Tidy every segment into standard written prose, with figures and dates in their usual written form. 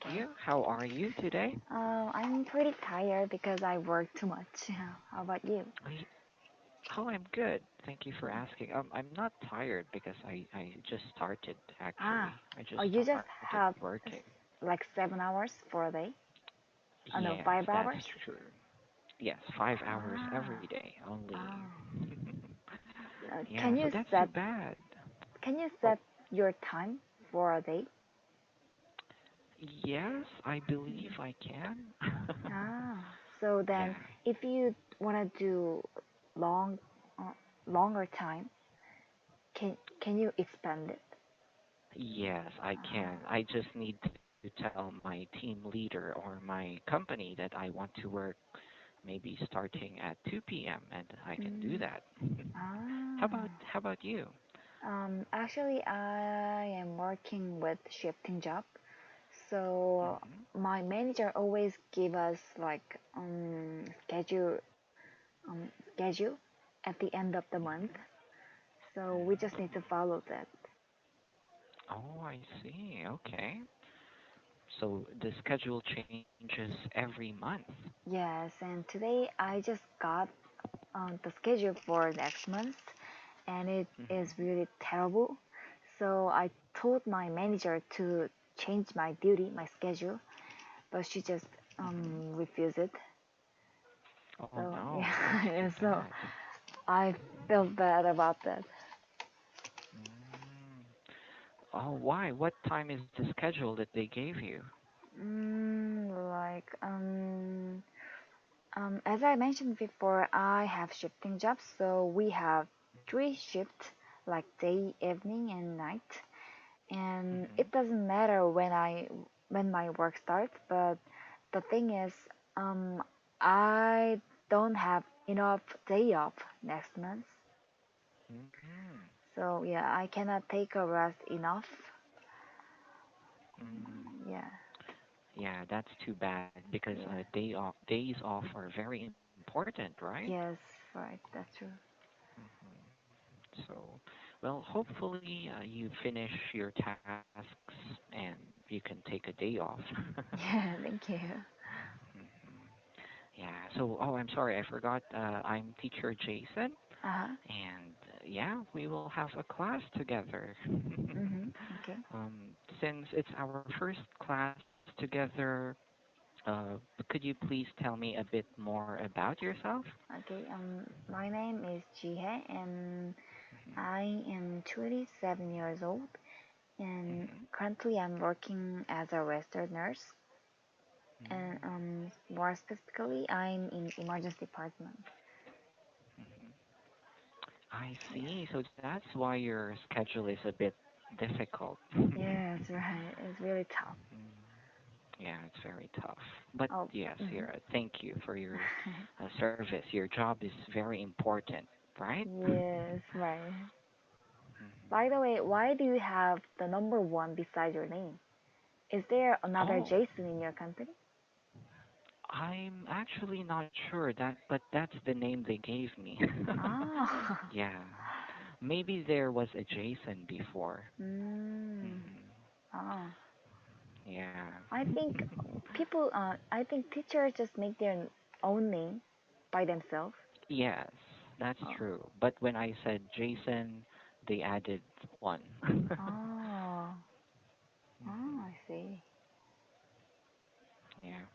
Okay. you. How are you today? I'm pretty tired because I work too much. How about you? I, I'm good. Thank you for asking. I'm not tired because I just started Ah, actually. I oh, just you just started have working. like 7 hours for a day? Oh no, Yes, five that's hours? true. Yes, 5 hours every Ah, day only. oh. Yeah, so that's too bad. Can you Oh, set your time for a day? yes, I believe Mm. I can. Ah, so then Yeah. if you want to do long, uh, longer time, can you expand it? Yes, I can. Ah. I just need to tell my team leader or my company that I want to work maybe starting at 2 p.m. and I can do Mm. that. Ah. How about you? Actually, I am working with shifting job. So Hmm. my manager always give us like schedule at the end of the month. Hmm. So we just need to follow that. Oh, I see. Okay. So the schedule changes every month. Yes, and today I just got the schedule for next month, and it is Hmm. really terrible. So I told my manager to change my duty, my schedule, but she just Hmm. refused it. Oh So no, that's yeah, too yeah, so bad. I feel bad about that. Mm. Oh, why? What time is the schedule that they gave you? Like as I mentioned before, I have shifting jobs, so we have three shifts, like day, evening, and night. And Hmm. it doesn't matter when my work starts, but the thing is, um, I don't have enough day off next month. Mm. So yeah, I cannot take a rest enough. Mm. Yeah. Yeah, that's too bad because Yeah. days off are very important, right? Yes, right. That's true. Hmm. So, well, hopefully you finish your tasks and you can take a day off. Yeah, thank you. Mhm. Yeah. So, oh, I'm sorry, I forgot. I'm teacher Jason, Uh-huh. and yeah, we will have a class together. Mhm. Okay. Since it's our first class together, could you please tell me a bit more about yourself? Okay. My name is Jihe, and Hmm. I am 27 years old, and Hmm. currently I'm working as a registered nurse, and Mm. more specifically, I'm in emergency department. Hmm. I Yes. see. So that's why your schedule is a bit difficult. Yes, right. It's really tough. Mm. Yeah, it's very tough. But Oh. yes, Mhm. Sierra, thank you for your service. Your job is very important, right? Yes, right. By the Mhm. way, why do you have the number one beside your name? Is there another Oh, Jason in your company? I'm actually not sure that, but that's the name they gave me. Ah. Yeah, maybe there was a Jason before. Mm. Hmm. Ah. Yeah. I think teachers just make their own name by themselves. Yes, that's Oh. true. But when I said Jason, they added one. Oh. Oh, Hmm. I see. Yeah.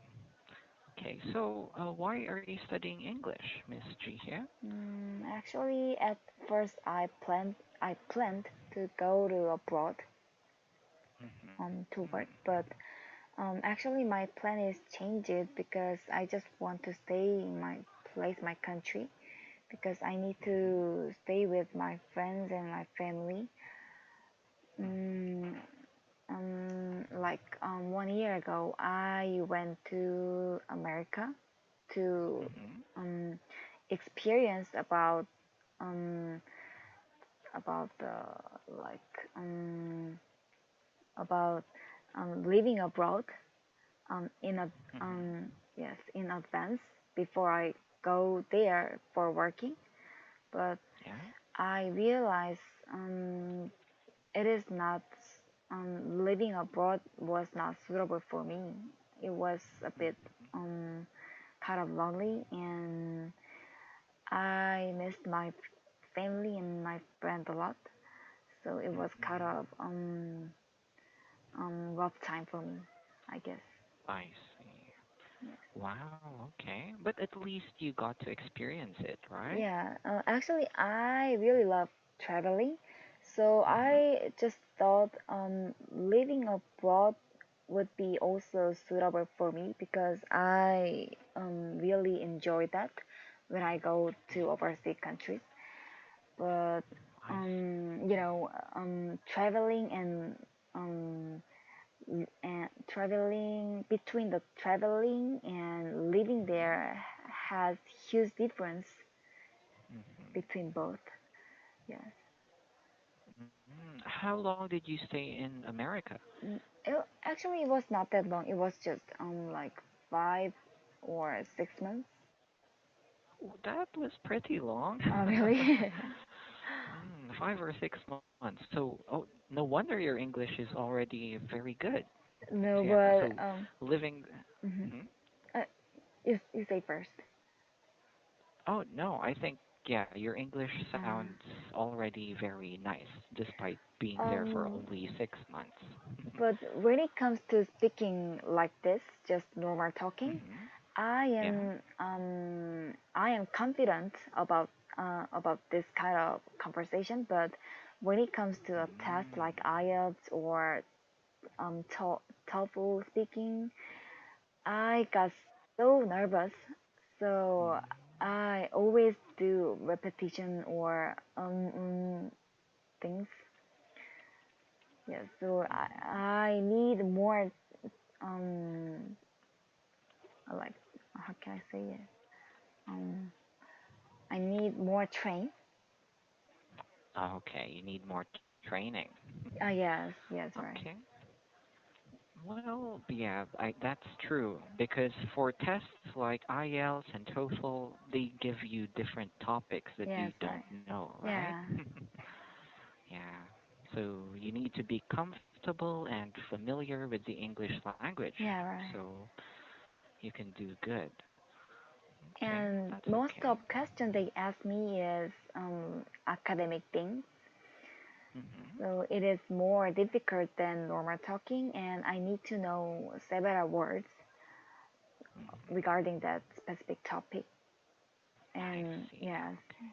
Okay, so why are you studying English, Miss G here? Actually, at first I planned to go to abroad to work, Hmm. but actually my plan is changed because I just want to stay in my place, my country, because I need Hmm. to stay with my friends and my family. Hmm. Mm, like 1 year ago, I went to America to Hmm. um, experience um, about the like about living abroad in a Hmm. yes in advance before I go there for working. But Yeah. I realize um, it is not. living abroad was not suitable for me. It was a bit Mm-hmm. um, kind of lonely, and I missed my family and my friends a lot. So it was kind Mm-hmm. of rough time for me, I guess. I see. Yes. Wow, okay. But at least you got to experience it, right? Yeah, actually, I really love traveling. So Mm-hmm. I just thought living abroad would be also suitable for me because I really enjoy that when I go to overseas countries. But I see. traveling um, and traveling between the traveling and living Mm-hmm. there has huge difference Mm-hmm. between both. Yes. How long did you stay in America? Actually, it was not that long. It was just like 5 or 6 months. That was pretty long. Oh, really? 5 or 6 months. So, oh, no wonder your English is already very good. No, Yeah. but So, living. mhm. Mhm. uh, you say first. Oh no, I think yeah, your English Uh, sounds already very nice, despite being there for um, only 6 months. but when it comes to speaking like this, just normal talking, Hmm. Yeah. I am confident about this kind of conversation. But when it comes to a test Mm, like IELTS or TOEFL speaking, I got so nervous. So mm, I always do repetition or things. Yeah. So mm. I need more um like how can I say it? Um, I need more train. Okay, you need more training. Yes, yes, right. Okay. Well, yeah, that's true because for tests like IELTS and TOEFL, they give you different topics that you Yes, don't right. know, right? Yeah, Yeah. So you need to be comfortable and familiar with the English language yeah, right. so you can do good. Okay, And that's most okay. of question they ask me is academic things. Mhm. So it is more difficult than normal talking, and I need to know several words Mhm. regarding that specific topic. I And see. yes, Okay.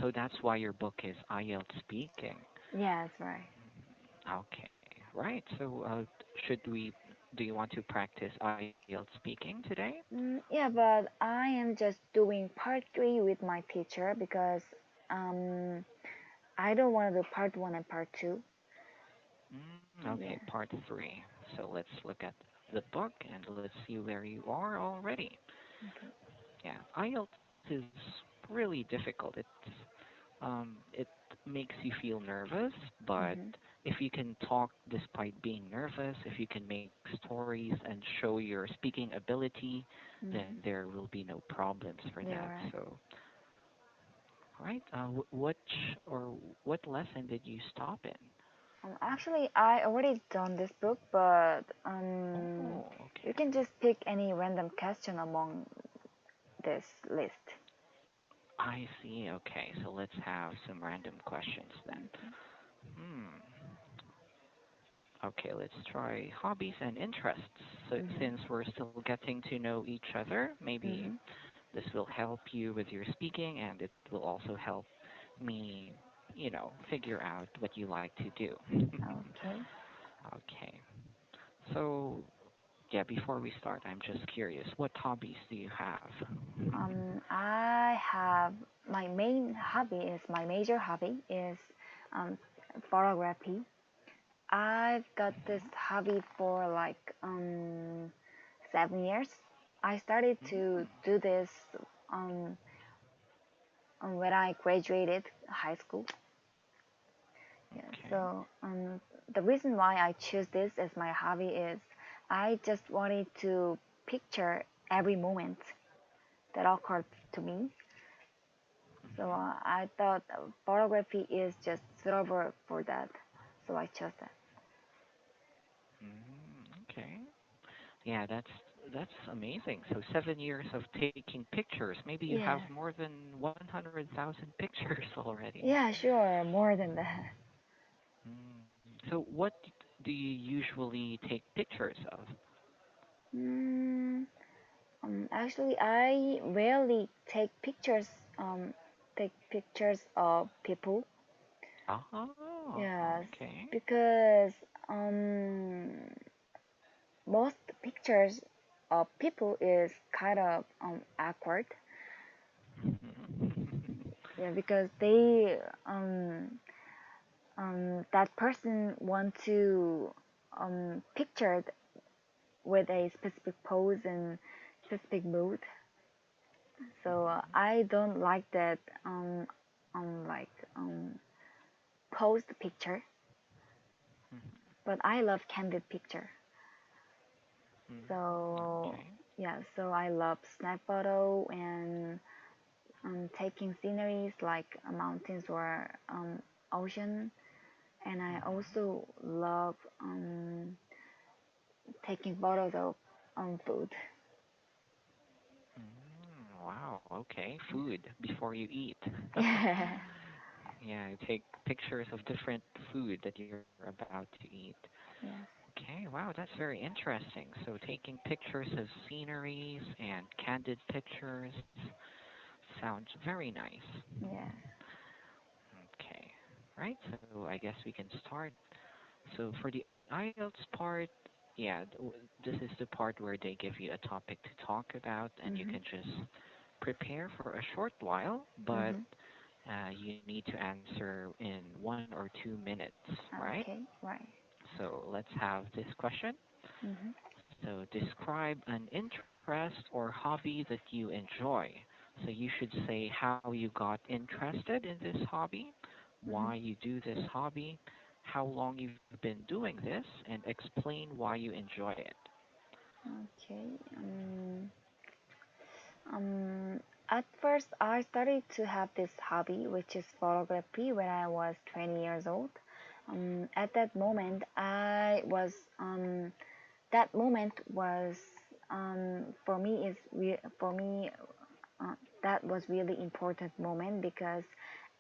So that's why your book is IELTS speaking. yes, right. Okay. Right. So should we do you want to practice IELTS speaking today? Yeah, but I am just doing part three with my teacher because um, I don't want to do part one and part two. Okay, Yeah. part three. So let's look at the book and let's see where you are already. Okay. Yeah, IELTS is really difficult. It makes you feel nervous, but Mhm. if you can talk despite being nervous, if you can make stories and show your speaking ability, then Mhm. there will be no problems for Yeah, that. right. So, right, or what lesson did you stop in? Actually, I already done this book, but Oh, you okay. can just pick any random question among this list. I see. Okay, so let's have some random questions then. Okay. Hmm. Okay, let's try hobbies and interests. So Mhm. since we're still getting to know each other, maybe Mhm. this will help you with your speaking and it will also help me, figure out what you like to do. Okay. Okay. So, yeah, before we start, I'm just curious, what hobbies do you have? I have my main hobby is my major hobby is um, photography. I've got this Mhm. hobby for like 7 years. I started to Mm, do this um, when I graduated high school. Yeah, okay. so the reason why I choose this as my hobby is I just wanted to picture every moment that occurred to me. So Mhm. I thought photography is just suitable for that. so I chose that. Okay. Yeah, that's amazing. So 7 years of taking pictures. Maybe you have Yeah, more than 100,000 pictures already. yeah, sure, more than that. So what do you usually take pictures of? Mm, actually, I rarely um, take pictures of people. Oh, Yes, okay. because um, most pictures of people is kind of awkward. Yeah, because they that person want to pictured with a specific pose and specific mood. So I don't like that like posed picture, but I love candid picture. So Okay. yeah, so I love snap photo and taking sceneries like mountains or ocean, and I also love taking photos of food. Wow, okay. Food before you eat. Yeah. Yeah, take pictures of different food that you're about to eat. Yes. Okay, wow, that's very interesting. So taking pictures of sceneries and candid pictures sounds very nice. Yes. Okay, right. So I guess we can start. So for the IELTS part, yeah, this is the part where they give you a topic to talk about, and you Mhm. can just prepare for a short while, but Mhm. you need to answer in 1 or 2 minutes, right? Okay. Right. So let's have this question. Mhm. So describe an interest or hobby that you enjoy. So you should say how you got interested in this hobby, why Mhm. you do this hobby, how long you've been doing this, and explain why you enjoy it. Okay. At first, I started to have this hobby, which is photography, when I was 20 years old. At that moment, that moment was for me is for me that was really important moment because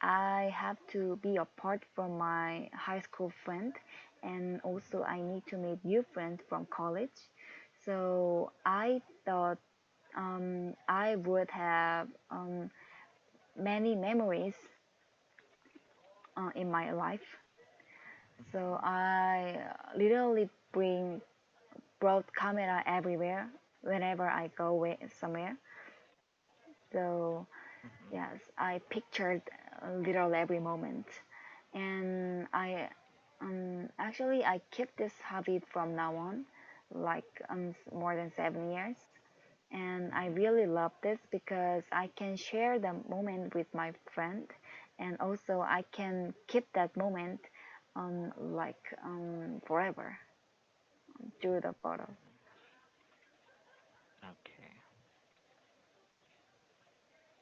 I have to be apart from my high school friend, and also I need to meet new friends from college. So I thought I would have many memories in my life. So I literally brought camera everywhere whenever I go somewhere. So yes, I pictured literally every moment, and I keep this habit from now on, like more than 7 years. And I really love this because I can share the moment with my friend, and also I can keep that moment forever through the photo. Okay.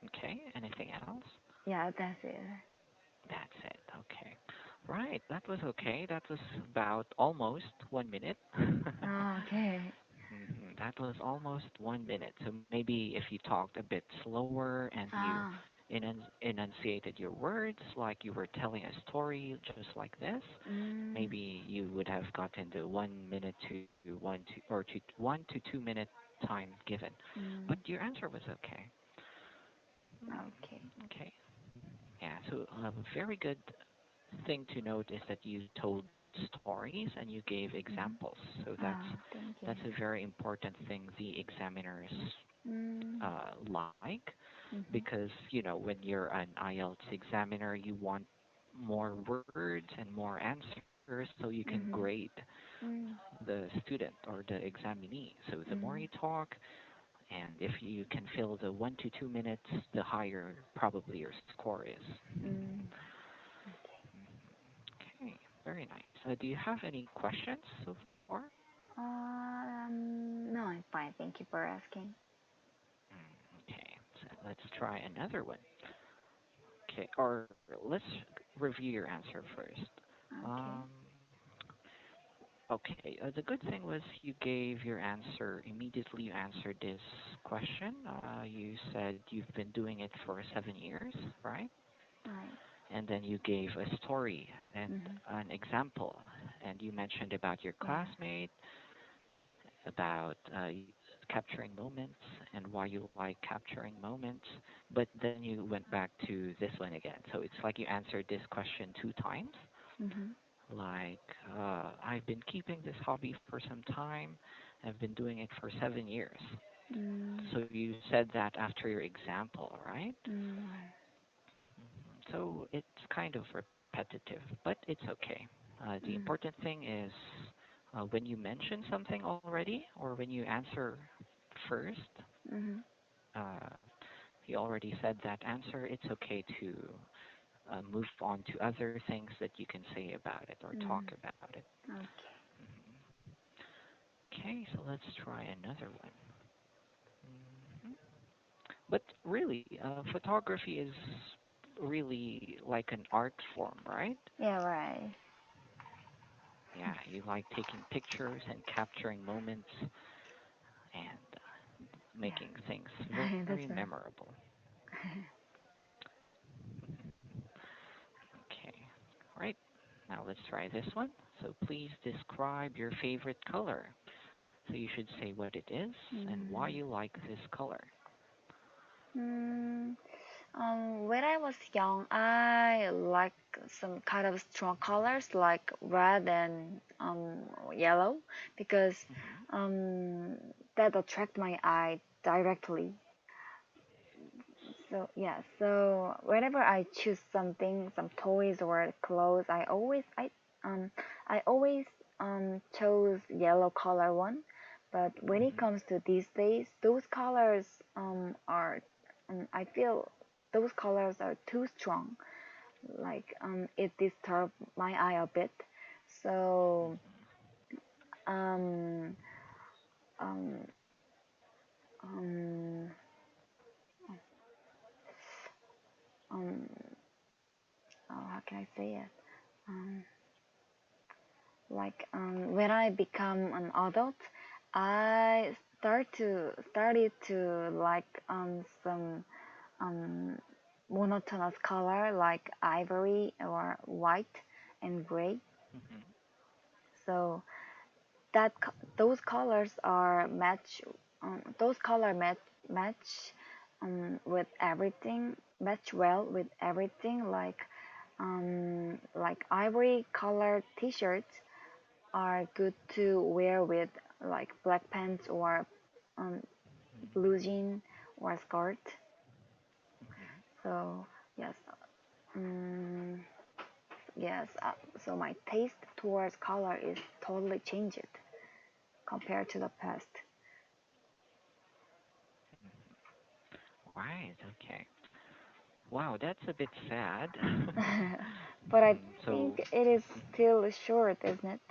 Okay. Anything else? Yeah, that's it. That's it. Okay. Right. That was okay. That was about almost 1 minute. Oh, okay. That was almost 1 minute. So maybe if you talked a bit slower and you Ah. enunciated your words like you were telling a story just like this, Mm, maybe you would have gotten the 1 minute to 1 to 2 minute time given. But mm, your answer was okay. okay. Okay. Yeah. So a very good thing to note is that you told stories and you gave Mm-hmm. examples. So Ah, thank that's you. a very important thing the examiners Mm, like, mm-hmm. because when you're an IELTS examiner, you want more words and more answers so you can grade Mm-hmm. Mm, the student or the examinee. So the more you mm, talk, and if you can fill the 1 to 2 minutes, the higher probably your score is. mm. Okay. Okay, very nice. Do you have any questions so far? No, I'm fine. Thank you for asking. Okay, so let's try another one. Okay, or let's review your answer first. Um, Okay. Okay, the good thing was you gave your answer immediately. You answered this question. You said you've been doing it for 7 years, right? Right. And then you gave a story and Mhm. an example. And you mentioned about your Yeah. classmate, about capturing moments and why you like capturing moments. But then you went back to this one again. So it's like you answered this question two times. Mhm. Like, I've been keeping this hobby for some time. I've been doing it for 7 years. Mm. So you said that after your example, right? Mm. Right. So it's kind of repetitive, but it's okay. The Mhm. important thing is when you mention something already or when you answer first, Mhm. uh, you already said that answer, it's okay to move on to other things that you can say about it or talk Mhm. about it. Okay. Mhm. Okay, so let's try another one. Mhm. But really, photography is really like an art form, right? Yeah. Right. Yeah, you like taking pictures and capturing moments and making things Yeah. very That's right. memorable. Okay, all right. Now let's try this one. So please describe your favorite color. So you should say what it is and why Mm. you like this color. Mm. When I was young, I like some kind of strong colors like red and yellow because Hmm. that attract my eye directly. So yeah, so whenever I choose something, some toys or clothes, I always chose yellow color one. But when it Hmm. comes to these days, those colors are I feel those colors are too strong. Like it disturbs my eye a bit. So um um um um how can I say it? Um, like when I become an adult, I started to like some um, monotonous color like ivory or white and gray. Hmm. So those colors are match those color match with everything, match well with everything like ivory colored t-shirts are good to wear with like black pants or um, blue jean or skirt. Hmm. So yes, um, yes. So my taste towards color is totally changed compared to the past. Right, okay. Wow, that's a bit sad. But I So, think it is mhm. still short, isn't it?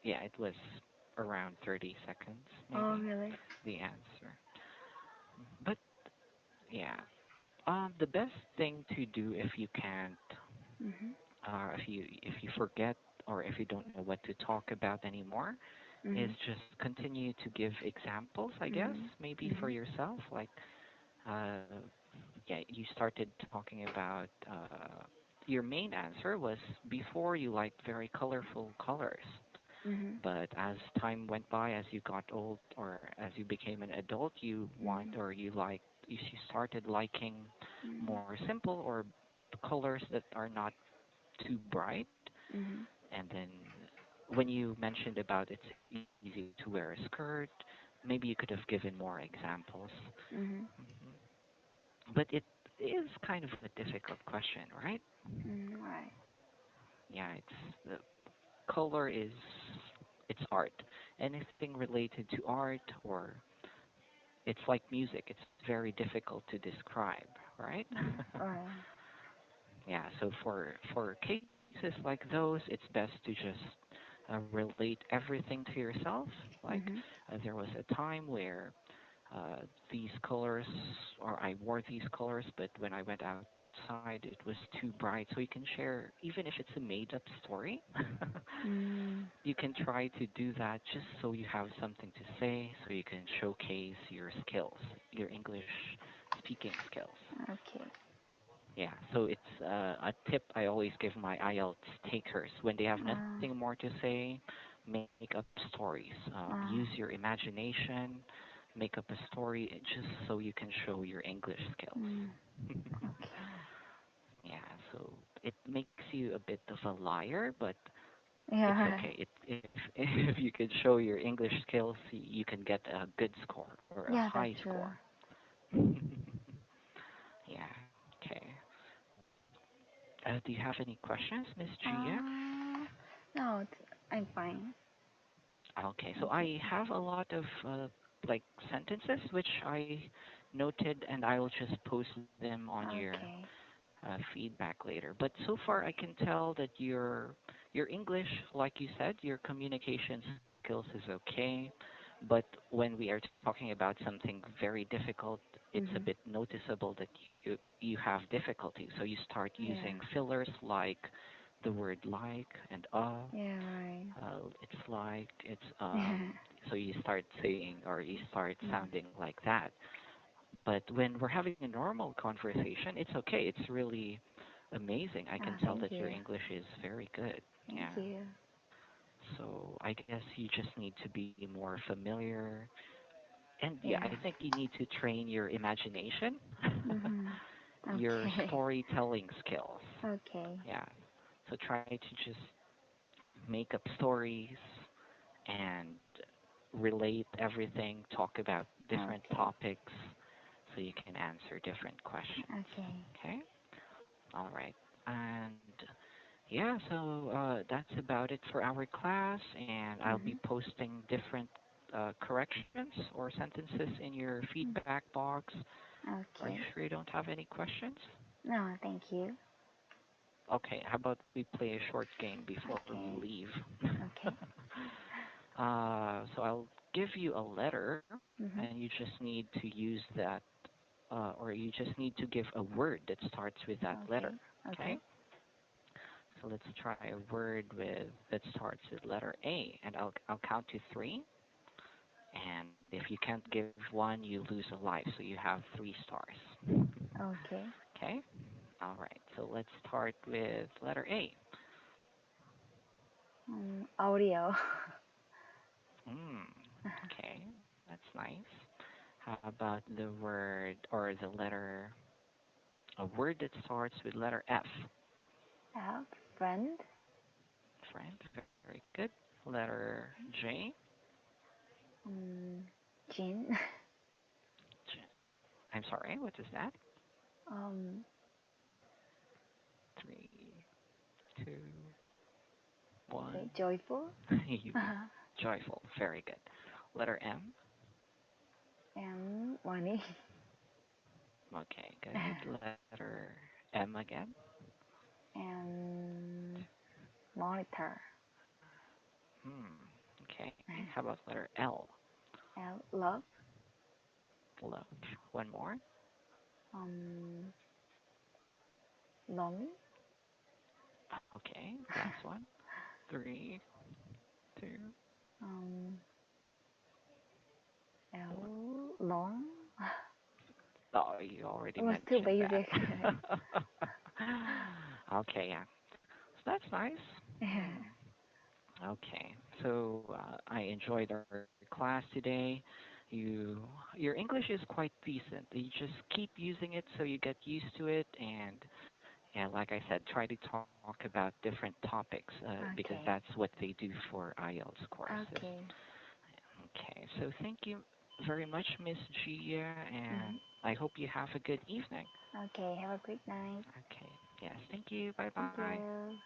Yeah, it was around 30 seconds, Oh maybe, really? the answer. But yeah, the best thing to do if you can't, Mhm. if you forget or if you don't know what to talk about anymore, is Mhm. just continue to give examples, I guess, Mhm. maybe for Mhm. yourself. Like, uh, yeah, you started talking about your main answer was before you liked very colorful colors. Mhm. But as time went by, as you got old or as you became an adult, you want Mhm. or you started liking Mhm. more simple or colors that are not too bright. Mhm. And then when you mentioned about it's easy to wear a skirt, maybe you could have given more examples. Mhm. Hmm. But it is kind of a difficult question, right? Mhm. Right. Yeah, the color is it's art. Anything related to art or it's like music. It's very difficult to describe, right? Right. Right. Yeah, so for cases like those, it's best to just relate everything to yourself. Like Mhm. there was a time where these colors, or I wore these colors, but when I went outside, outside it was too bright, so you can share even if it's a made up story. Mm. You can try to do that just so you have something to say, so you can showcase your skills, your English speaking skills. Okay. Yeah, so it's a tip I always give my IELTS takers when they have nothing Uh, more to say, make up stories. Use uh, your imagination, make up a story just so you can show your English mm. skills. Okay. Yeah, so it makes you a bit of a liar, but it's Yeah. okay. If if you can show your English skills, you can get a good score or a Yeah, high that's true. score. Yeah. Okay. Do you have any questions, Miss Gia? Uh, no, I'm fine. Okay, so Thank you. I have a lot of like sentences which I noted, and I will just post them on your Okay. feedback later. But so far, I can tell that your English, like you said, your communication skills is okay. But when we are talking about something very difficult, it's a bit Mhm. noticeable that you have difficulty. So you start Yeah. using fillers like the word like and Yeah. Right. it's like it's Yeah. so you start saying or you start Mm. sounding like that. But when we're having a normal conversation, it's okay. It's really amazing. I can Ah, tell thank that your you. English is very good. Thank Yeah. you. So I guess you just need to be more familiar. And yeah, I Yeah. think you need to train your imagination, Mhm. your Okay. storytelling skills. Okay. Yeah. So try to just make up stories and relate everything, talk about different Okay. topics so you can answer different questions. Okay. Okay? All right. And yeah, so that's about it for our class, and I'll be Mhm. posting different corrections or sentences in your Mm. feedback box. Are you Okay. sure you don't have any questions? No, thank you. Okay, how about we play a short game before we Okay. leave? Okay. So I'll give you a letter, Mhm. and you just need to use that, or you just need to give a word that starts with that letter. Okay. Okay? Okay. So let's try a word with that starts with letter A, and I'll count to three. And if you can't give one, you lose a life, so you have 3 stars. Okay. Okay? All right. So let's start with letter A. Audio. Hmm. Okay, that's nice. How about the word or the letter, a word that starts with letter F? Have friend. Friend, very good. Letter J. Um, Jin. J. I'm sorry, what is that? um, 3, 2, 1. okay. Joyful. You joyful, very good. Letter M. And money. Okay, good. Letter M again. And monitor. Hmm. Okay. How about letter L? And love. Love. One more. Um, long. Okay, last one. 3, 2, Um, 1. long. Oh, you already It was too mentioned that. basic. Okay, yeah. So that's nice. Hmm. Okay. So I enjoyed our class today. You your English is quite decent. You just keep using it so you get used to it, and like I said, try to talk about different topics because that's Okay. what they do for IELTS courses. Okay. Okay. So thank you very much, Miss Gia, and Mhm. I hope you have a good evening. Okay. Have a great night. Okay. Yes. Thank you. Bye Thank bye. you.